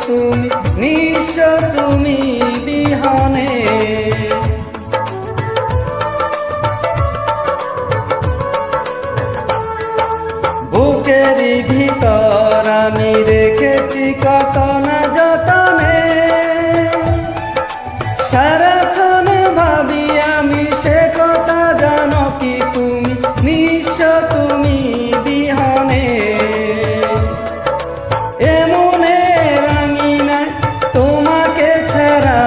তুমি নিঃস্ব তুমি বিহনে। বুকেরই ভিতর আমি রেখেছি কত না যতনে, সারাক্ষণ ভাবি আমি সে কথা জানো কি তুমি নিঃস্ব তুমি বিহনে। এমনে রাঙিনা তোমাকে ছাড়া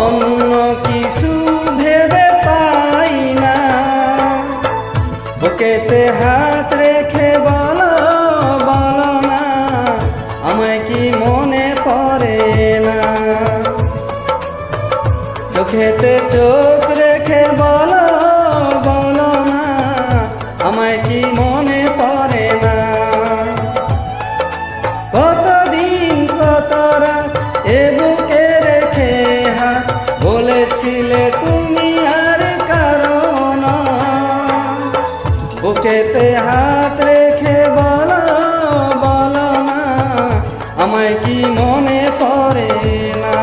অন্য কিছু ভেবে পাই না। বুকেতে হাত রেখে বলো বলো না আমায় কি মনে পড়ে না। চোখেতে চোখ রেখে বলো বলো না আমায় কি মনে পড়ে না। কতদিন কত রাত এ বুকে রেখে হাত বলেছিলে তুমি আর কারো না। বুকেতে হাত রেখে বলো বলো না আমায় কি মনে পড়ে না।